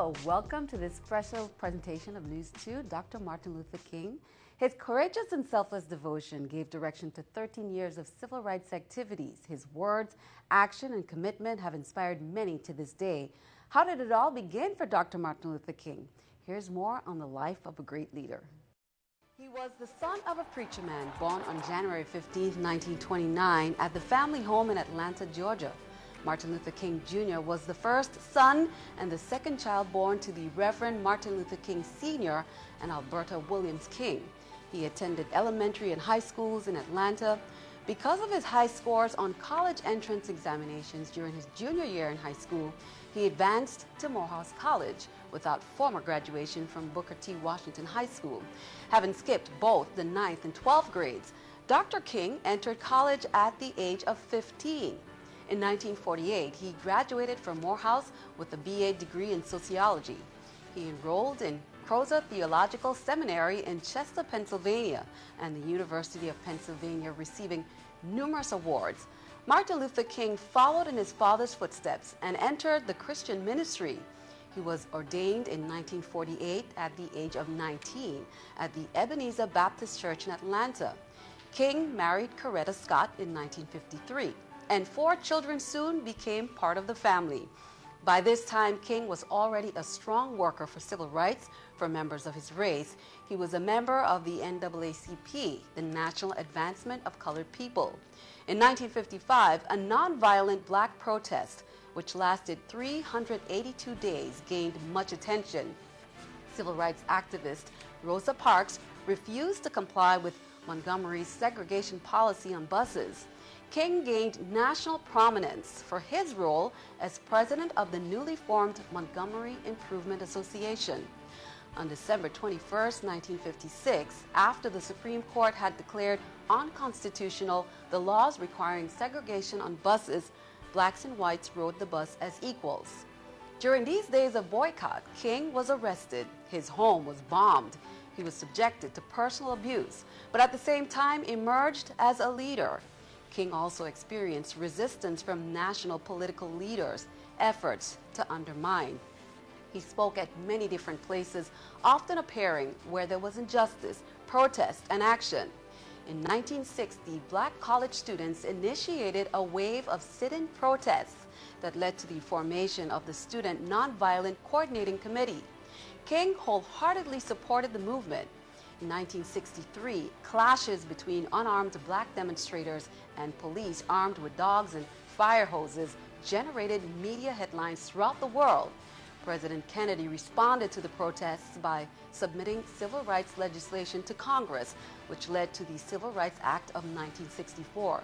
Hello, welcome to this special presentation of News 2, Dr. Martin Luther King. His courageous and selfless devotion gave direction to 13 years of civil rights activities. His words, action, and commitment have inspired many to this day. How did it all begin for Dr. Martin Luther King? Here's more on the life of a great leader. He was the son of a preacher man born on January 15, 1929 at the family home in Atlanta, Georgia. Martin Luther King Jr. was the first son and the second child born to the Reverend Martin Luther King Sr. and Alberta Williams King. He attended elementary and high schools in Atlanta. Because of his high scores on college entrance examinations during his junior year in high school, he advanced to Morehouse College without formal graduation from Booker T. Washington High School. Having skipped both the 9th and 12th grades, Dr. King entered college at the age of 15. In 1948, he graduated from Morehouse with a BA degree in sociology. He enrolled in Crozer Theological Seminary in Chester, Pennsylvania, and the University of Pennsylvania, receiving numerous awards. Martin Luther King followed in his father's footsteps and entered the Christian ministry. He was ordained in 1948 at the age of 19 at the Ebenezer Baptist Church in Atlanta. King married Coretta Scott in 1953. And 4 children soon became part of the family. By this time, King was already a strong worker for civil rights for members of his race. He was a member of the NAACP, the National Advancement of Colored People. In 1955, a nonviolent black protest, which lasted 382 days, gained much attention. Civil rights activist Rosa Parks refused to comply with Montgomery's segregation policy on buses. King gained national prominence for his role as president of the newly formed Montgomery Improvement Association. On December 21, 1956, after the Supreme Court had declared unconstitutional the laws requiring segregation on buses, blacks and whites rode the bus as equals. During these days of boycott, King was arrested. His home was bombed. He was subjected to personal abuse, but at the same time emerged as a leader. King also experienced resistance from national political leaders, efforts to undermine. He spoke at many different places, often appearing where there was injustice, protest, and action. In 1960, black college students initiated a wave of sit-in protests that led to the formation of the Student Nonviolent Coordinating Committee. King wholeheartedly supported the movement. In 1963, clashes between unarmed black demonstrators and police armed with dogs and fire hoses generated media headlines throughout the world. President Kennedy responded to the protests by submitting civil rights legislation to Congress, which led to the Civil Rights Act of 1964.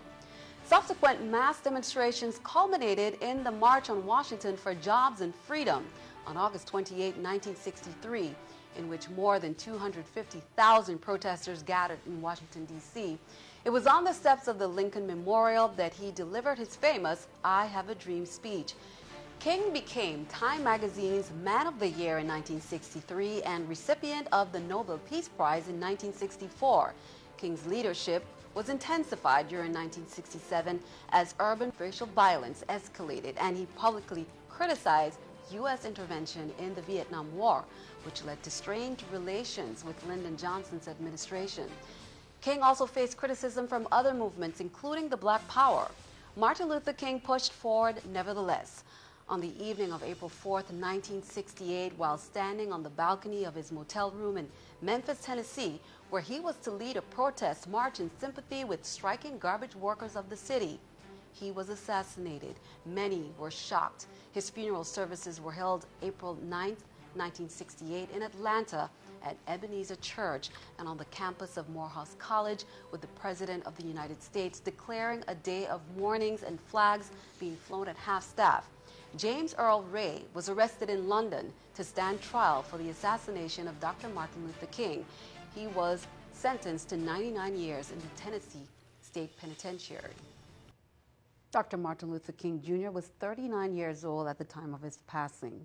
Subsequent mass demonstrations culminated in the March on Washington for Jobs and Freedom on August 28, 1963, in which more than 250,000 protesters gathered in Washington, D.C. It was on the steps of the Lincoln Memorial that he delivered his famous "I Have a Dream" speech. King became Time Magazine's Man of the Year in 1963 and recipient of the Nobel Peace Prize in 1964. King's leadership was intensified during 1967 as urban racial violence escalated, and he publicly criticized U.S. intervention in the Vietnam War, which led to strained relations with Lyndon Johnson's administration. King also faced criticism from other movements, including the Black Power. Martin Luther King pushed forward nevertheless. On the evening of April 4, 1968, while standing on the balcony of his motel room in Memphis, Tennessee, where he was to lead a protest march in sympathy with striking garbage workers of the city, he was assassinated. Many were shocked. His funeral services were held April 9, 1968 in Atlanta at Ebenezer Church and on the campus of Morehouse College, with the President of the United States declaring a day of mournings and flags being flown at half-staff. James Earl Ray was arrested in London to stand trial for the assassination of Dr. Martin Luther King. He was sentenced to 99 years in the Tennessee State Penitentiary. Dr. Martin Luther King Jr. was 39 years old at the time of his passing.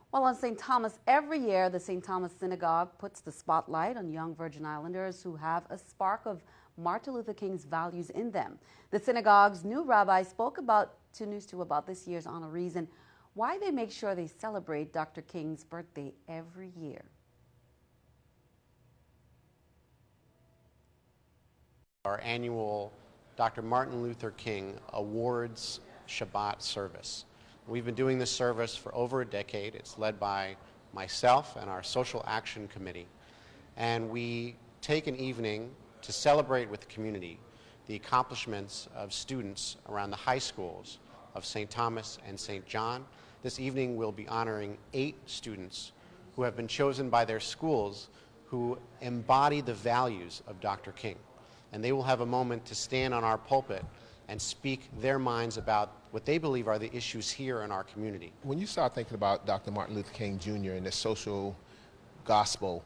While on St. Thomas, every year the St. Thomas Synagogue puts the spotlight on young Virgin Islanders who have a spark of Martin Luther King's values in them. The synagogue's new rabbi spoke to News 2 about this year's honorees and why they make sure they celebrate Dr. King's birthday every year. Our annual Dr. Martin Luther King Awards Shabbat service. We've been doing this service for over a decade. It's led by myself and our Social Action Committee. And we take an evening to celebrate with the community the accomplishments of students around the high schools of St. Thomas and St. John. This evening we'll be honoring 8 students who have been chosen by their schools who embody the values of Dr. King. And they will have a moment to stand on our pulpit and speak their minds about what they believe are the issues here in our community. When you start thinking about Dr. Martin Luther King Jr. and the social gospel,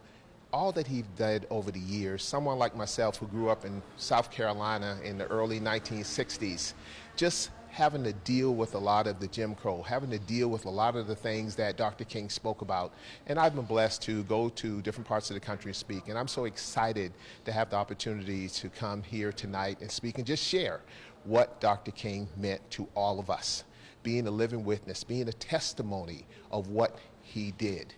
all that he did over the years, someone like myself who grew up in South Carolina in the early 1960s, just having to deal with a lot of the Jim Crow, having to deal with a lot of the things that Dr. King spoke about. And I've been blessed to go to different parts of the country and speak. And I'm so excited to have the opportunity to come here tonight and speak and just share what Dr. King meant to all of us, being a living witness, being a testimony of what he did.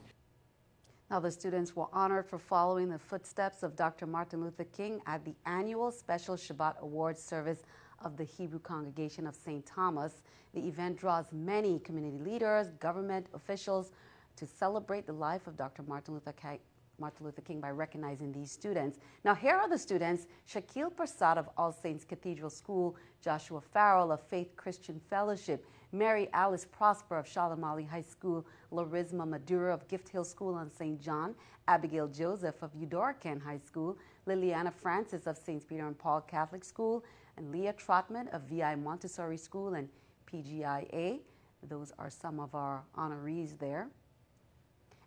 Now, the students were honored for following the footsteps of Dr. Martin Luther King at the annual Special Shabbat Awards service of the Hebrew Congregation of St. Thomas. The event draws many community leaders, government officials to celebrate the life of Dr. Martin Luther King by recognizing these students. Now, here are the students: Shaquille Prasad of All Saints Cathedral School, Joshua Farrell of Faith Christian Fellowship, Mary Alice Prosper of Shalom Ali High School, Larisma Madura of Gift Hill School on St. John, Abigail Joseph of Eudora Ken High School, Liliana Francis of St. Peter and Paul Catholic School, and Leah Trotman of VI Montessori School and PGIA. Those are some of our honorees there.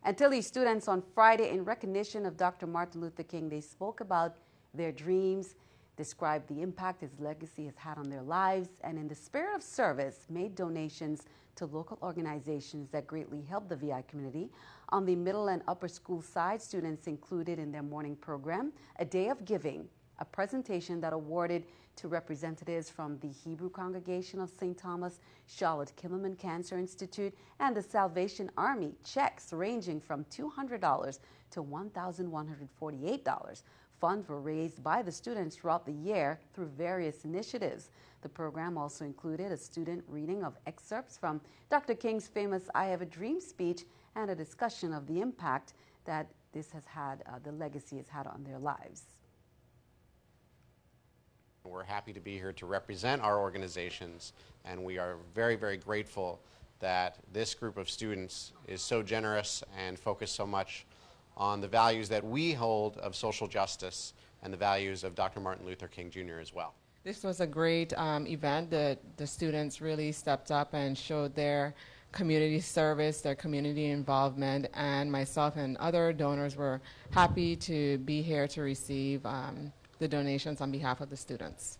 And to these students on Friday, in recognition of Dr. Martin Luther King, they spoke about their dreams, described the impact his legacy has had on their lives, and in the spirit of service, made donations to local organizations that greatly help the VI community. On the middle and upper school side, students included in their morning program a day of giving, a presentation that awarded to representatives from the Hebrew Congregation of St. Thomas, Charlotte Kimmelman Cancer Institute, and the Salvation Army checks ranging from $200 to $1,148. Funds were raised by the students throughout the year through various initiatives. The program also included a student reading of excerpts from Dr. King's famous I Have a Dream speech and a discussion of the impact that this has had, the legacy has had on their lives. We're happy to be here to represent our organizations, and we are very, very grateful that this group of students is so generous and focused so much on the values that we hold of social justice and the values of Dr. Martin Luther King Jr. as well. This was a great event. The students really stepped up and showed their community service, their community involvement, and myself and other donors were happy to be here to receive the donations on behalf of the students.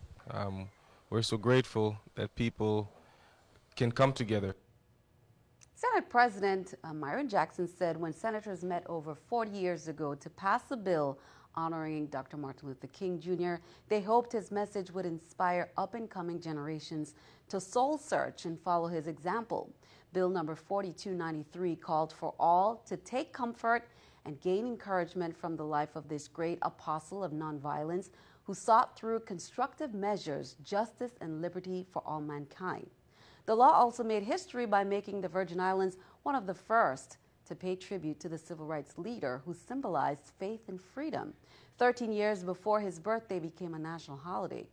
We're so grateful that people can come together. Senate President Myron Jackson said when senators met over 40 years ago to pass a bill honoring Dr. Martin Luther King Jr., they hoped his message would inspire up-and-coming generations to soul search and follow his example. Bill number 4293 called for all to take comfort and gain encouragement from the life of this great apostle of nonviolence who sought through constructive measures justice and liberty for all mankind. The law also made history by making the Virgin Islands one of the first to pay tribute to the civil rights leader who symbolized faith and freedom. 13 years before his birthday became a national holiday.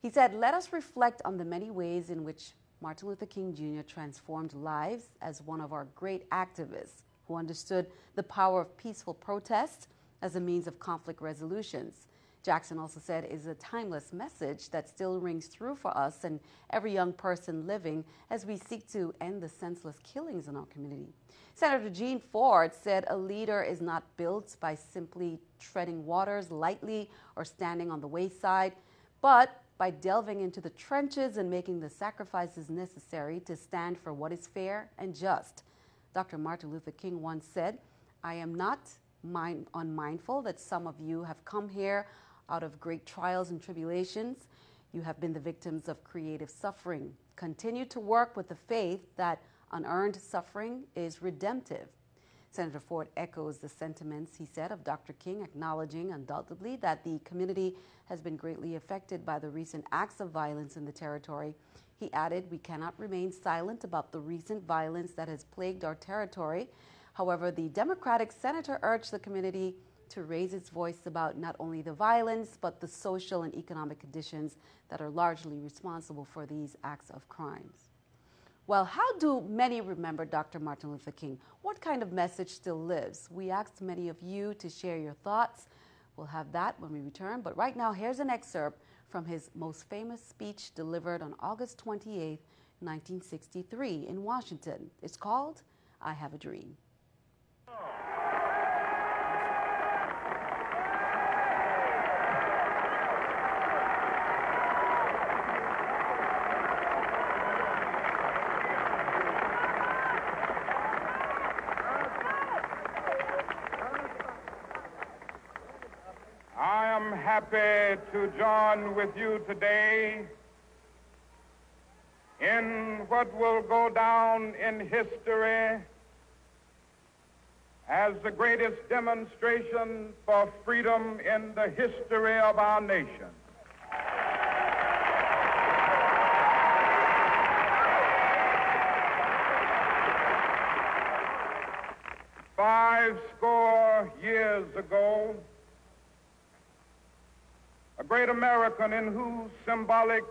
He said, "Let us reflect on the many ways in which Martin Luther King Jr. transformed lives as one of our great activists who understood the power of peaceful protest as a means of conflict resolutions." Jackson also said it is a timeless message that still rings true for us and every young person living as we seek to end the senseless killings in our community. Senator Jean Ford said a leader is not built by simply treading waters lightly or standing on the wayside, but by delving into the trenches and making the sacrifices necessary to stand for what is fair and just. Dr. Martin Luther King once said, "I am not unmindful that some of you have come here out of great trials and tribulations. You have been the victims of creative suffering. Continue to work with the faith that Unearned suffering is redemptive. Senator Ford echoes the sentiments, he said, of Dr. King, acknowledging undoubtedly that the community has been greatly affected by the recent acts of violence in the territory. He added, "We cannot remain silent about the recent violence that has plagued our territory." However, the Democratic senator urged the community to raise its voice about not only the violence, but the social and economic conditions that are largely responsible for these acts of crimes. Well, how do many remember Dr. Martin Luther King? What kind of message still lives? We asked many of you to share your thoughts. We'll have that when we return. But right now, here's an excerpt from his most famous speech delivered on August 28, 1963 in Washington. It's called, "I Have a Dream." I am happy to join with you today in what will go down in history as the greatest demonstration for freedom in the history of our nation. Five score years ago, a great American in whose symbolic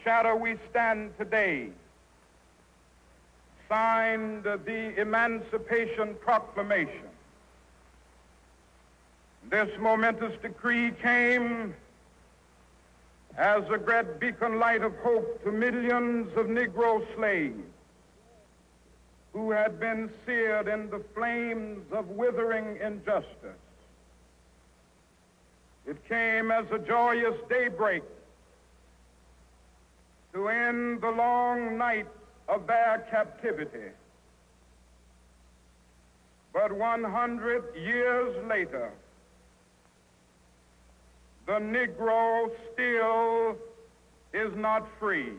shadow we stand today signed the Emancipation Proclamation. This momentous decree came as a great beacon light of hope to millions of Negro slaves who had been seared in the flames of withering injustice. It came as a joyous daybreak to end the long night of their captivity. But 100 years later, the Negro still is not free.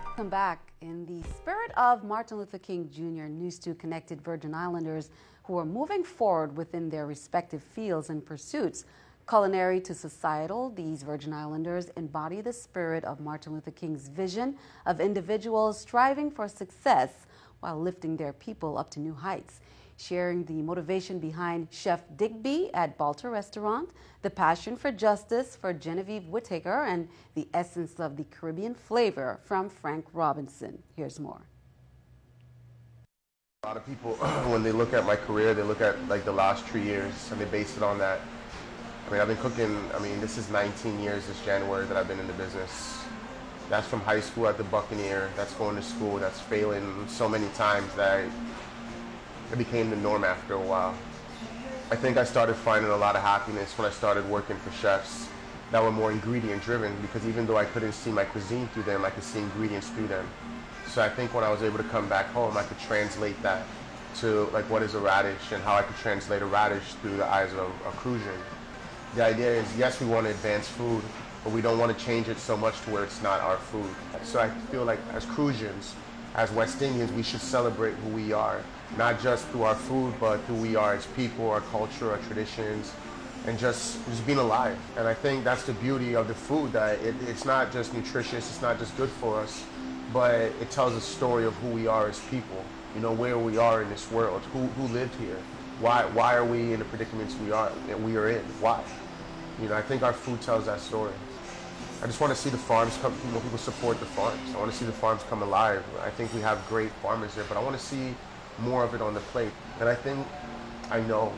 Welcome back. In the spirit of Martin Luther King Jr., News 2 connected Virgin Islanders who are moving forward within their respective fields and pursuits. Culinary to societal, these Virgin Islanders embody the spirit of Martin Luther King's vision of individuals striving for success while lifting their people up to new heights. Sharing the motivation behind Chef Digby at Balter Restaurant, the passion for justice for Genevieve Whittaker, and the essence of the Caribbean flavor from Frank Robinson. Here's more. A lot of people, when they look at my career, they look at like the last 3 years and they base it on that. I mean, I've been cooking, this is 19 years this January that I've been in the business. That's from high school at the Buccaneer, that's going to school, that's failing so many times that it became the norm after a while. I think I started finding a lot of happiness when I started working for chefs that were more ingredient driven, because even though I couldn't see my cuisine through them, I could see ingredients through them. So I think when I was able to come back home, I could translate that to like what is a radish and how I could translate a radish through the eyes of a Crucian. The idea is, yes, we want to advance food, but we don't want to change it so much to where it's not our food. So I feel like as Crucians, as West Indians, we should celebrate who we are, not just through our food, but who we are as people, our culture, our traditions, and just being alive. And I think that's the beauty of the food, that it's not just nutritious, it's not just good for us, but it tells a story of who we are as people, you know, where we are in this world, who lived here, why are we in the predicaments we are in, why? You know, I think our food tells that story. I just want to see the farms come, people support the farms. I want to see the farms come alive. I think we have great farmers there, but I want to see more of it on the plate. And I know,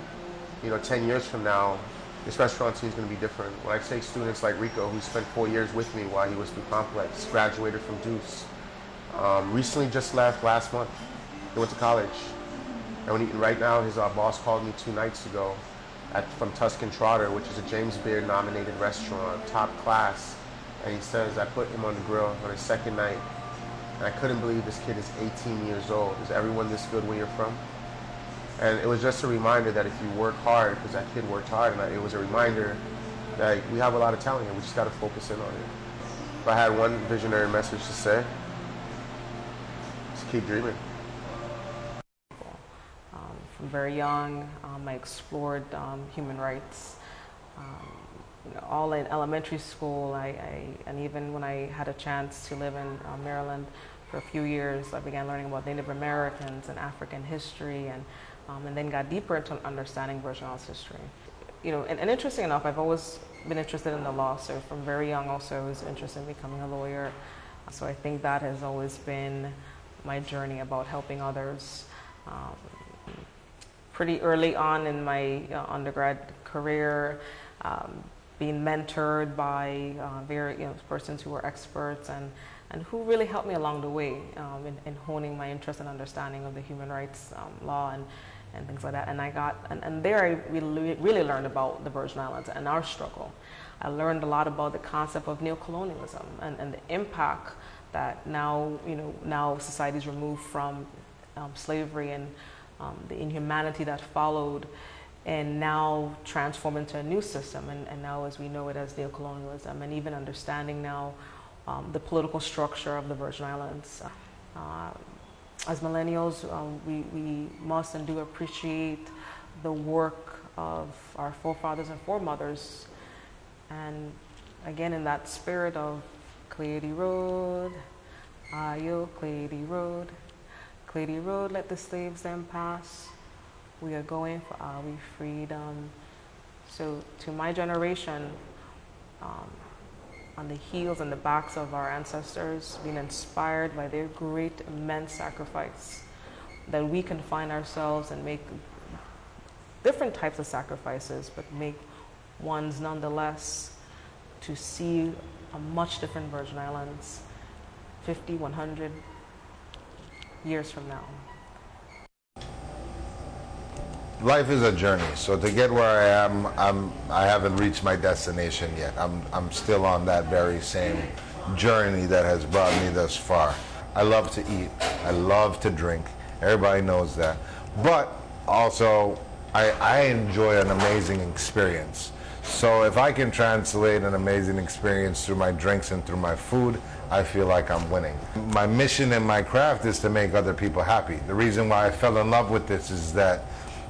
10 years from now, this restaurant scene is going to be different. When I take students like Rico, who spent 4 years with me while he was through Complex, graduated from Deuce, recently just left last month. He went to college. And right now, his boss called me 2 nights ago from Tuscan Trotter, which is a James Beard nominated restaurant, top class. And he says, I put him on the grill on his second night. And I couldn't believe this kid is 18 years old. Is everyone this good where you're from? And it was just a reminder that if you work hard, because that kid worked hard, and it was a reminder that we have a lot of talent here. We just got to focus in on it. If I had one visionary message to say, just keep dreaming. From very young, I explored human rights. All in elementary school, and even when I had a chance to live in Maryland for a few years, I began learning about Native Americans and African history, and then got deeper into understanding Virgin Islands history. And interesting enough, I've always been interested in the law, so from very young also I was interested in becoming a lawyer. So I think that has always been my journey about helping others. Pretty early on in my undergrad career, being mentored by persons who were experts and who really helped me along the way in honing my interest and understanding of the human rights law and things like that. And there I really learned about the Virgin Islands and our struggle. I learned a lot about the concept of neocolonialism and the impact that now societies removed from slavery and the inhumanity that followed, and now transform into a new system, and now as we know it as neocolonialism, and even understanding now the political structure of the Virgin Islands. As millennials, we must and do appreciate the work of our forefathers and foremothers, and again in that spirit of Clady Road, Ayo Clady Road, Clady Road, let the slaves then pass. We are going for our freedom. So to my generation, on the heels and the backs of our ancestors, being inspired by their great, immense sacrifice, that we can find ourselves and make different types of sacrifices, but make ones nonetheless to see a much different Virgin Islands 50, 100 years from now. Life is a journey, so to get where I am, I haven't reached my destination yet. I'm still on that very same journey that has brought me thus far. I love to eat, I love to drink, everybody knows that. But also, I enjoy an amazing experience. So if I can translate an amazing experience through my drinks and through my food, I feel like I'm winning. My mission in my craft is to make other people happy. The reason why I fell in love with this is that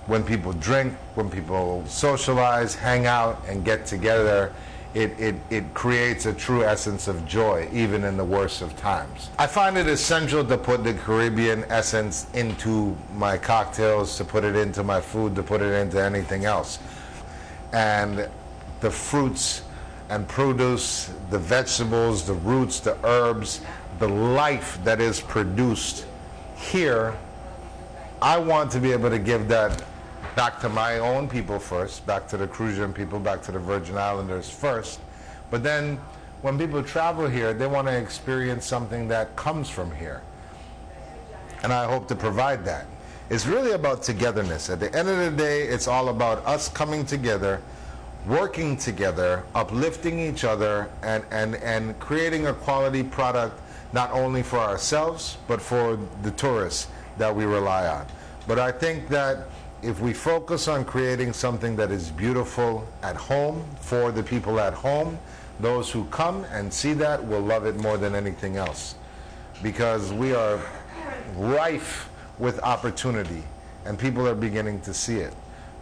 when people drink, when people socialize, hang out, and get together, it creates a true essence of joy, even in the worst of times. I find it essential to put the Caribbean essence into my cocktails, to put it into my food, to put it into anything else. And the fruits and produce, the vegetables, the roots, the herbs, the life that is produced here, I want to be able to give that back to my own people first, back to the Crucian people, back to the Virgin Islanders first. But then when people travel here, they want to experience something that comes from here. And I hope to provide that. It's really about togetherness. At the end of the day, it's all about us coming together, working together, uplifting each other, and creating a quality product not only for ourselves, but for the tourists that we rely on. But I think that if we focus on creating something that is beautiful at home, for the people at home, those who come and see that will love it more than anything else. Because we are rife with opportunity, and people are beginning to see it.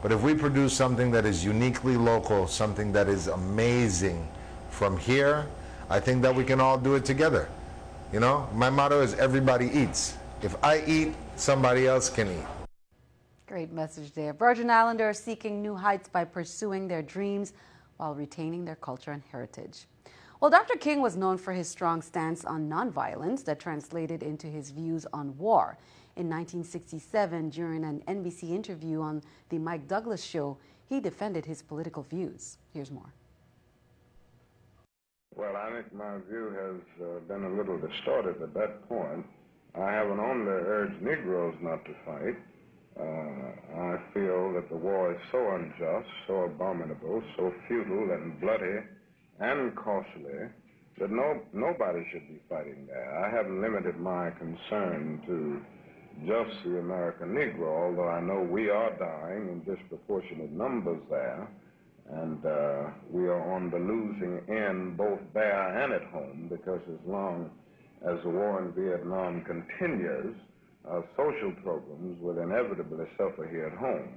But if we produce something that is uniquely local, something that is amazing from here, I think that we can all do it together. You know, my motto is everybody eats. If I eat, somebody else can eat. Great message there. Virgin Islanders seeking new heights by pursuing their dreams while retaining their culture and heritage. Well, Dr. King was known for his strong stance on nonviolence that translated into his views on war. In 1967, during an NBC interview on the Mike Douglas Show, he defended his political views. Here's more. Well, I think my view has been a little distorted at that point. I haven't only urged Negroes not to fight. I feel that the war is so unjust, so abominable, so futile and bloody and costly that nobody should be fighting there. I haven't limited my concern to just the American Negro, although I know we are dying in disproportionate numbers there, and we are on the losing end both there and at home, because as long as the war in Vietnam continues, social programs will inevitably suffer here at home.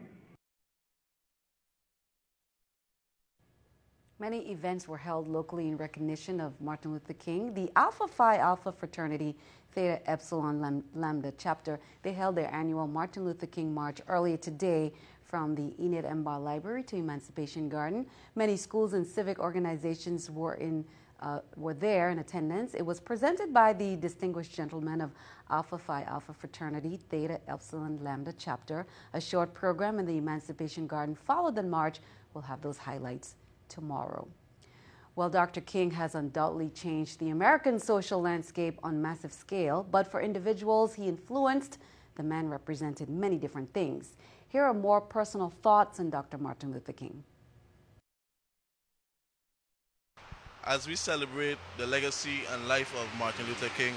Many events were held locally in recognition of Martin Luther King. The Alpha Phi Alpha fraternity, Theta Epsilon Lambda chapter, they held their annual Martin Luther King March earlier today from the Enid Embar Library to Emancipation Garden. Many schools and civic organizations were there in attendance. It was presented by the distinguished gentlemen of Alpha Phi Alpha fraternity, Theta Epsilon Lambda chapter. A short program in the Emancipation Garden followed the march. We'll have those highlights tomorrow. Well, Dr. King has undoubtedly changed the American social landscape on massive scale, but for individuals he influenced, the man represented many different things. Here are more personal thoughts on Dr. Martin Luther King. As we celebrate the legacy and life of Martin Luther King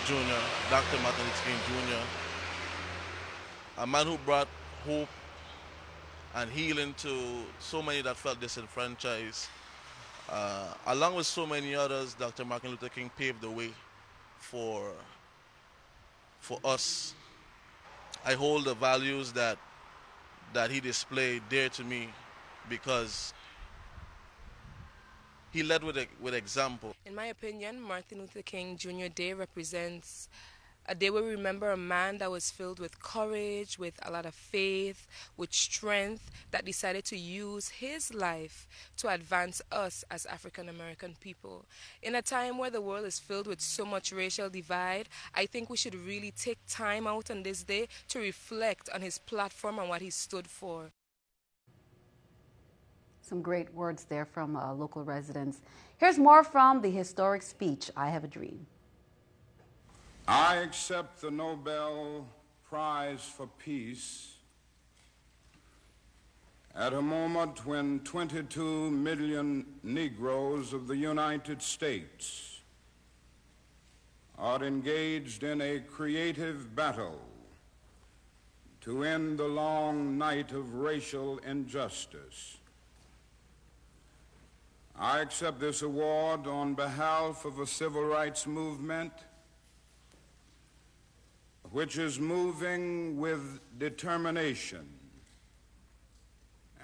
Jr., Dr. Martin Luther King Jr., a man who brought hope and healing to so many that felt disenfranchised. Along with so many others, Dr. Martin Luther King paved the way for us. I hold the values that he displayed dear to me because he led with example. In my opinion, Martin Luther King Jr. Day represents a day where we remember a man that was filled with courage, with a lot of faith, with strength, that decided to use his life to advance us as African American people. In a time where the world is filled with so much racial divide, I think we should really take time out on this day to reflect on his platform and what he stood for. Some great words there from local residents. Here's more from the historic speech, I Have a Dream. I accept the Nobel Prize for Peace at a moment when 22 million Negroes of the United States are engaged in a creative battle to end the long night of racial injustice. I accept this award on behalf of a civil rights movement which is moving with determination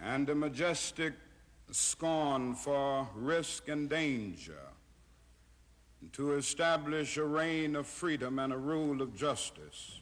and a majestic scorn for risk and danger to establish a reign of freedom and a rule of justice.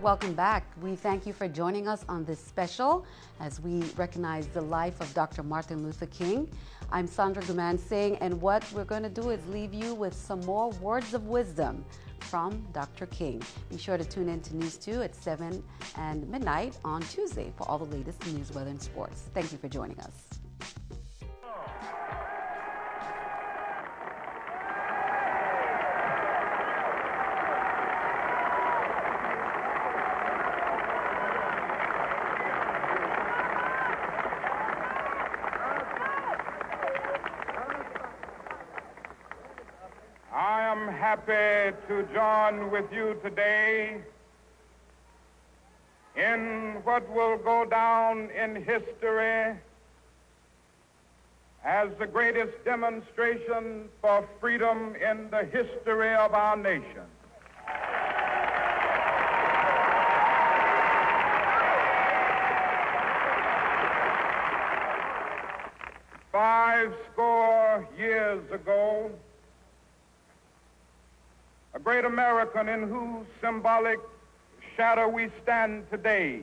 Welcome back. We thank you for joining us on this special as we recognize the life of Dr. Martin Luther King. I'm Sandra Gumansingh, and what we're going to do is leave you with some more words of wisdom from Dr. King. Be sure to tune in to News 2 at 7 and midnight on Tuesday for all the latest news, weather, and sports. Thank you for joining us. Happy to join with you today in what will go down in history as the greatest demonstration for freedom in the history of our nation. Five score years ago, a great American in whose symbolic shadow we stand today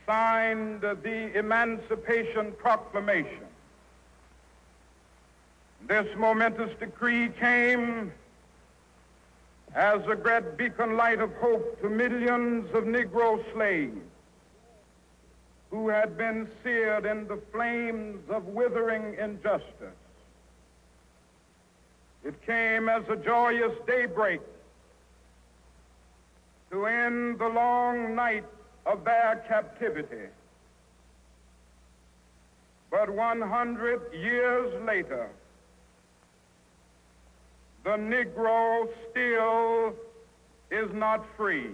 signed the Emancipation Proclamation. This momentous decree came as a great beacon light of hope to millions of Negro slaves who had been seared in the flames of withering injustice. It came as a joyous daybreak to end the long night of their captivity. But 100 years later, the Negro still is not free.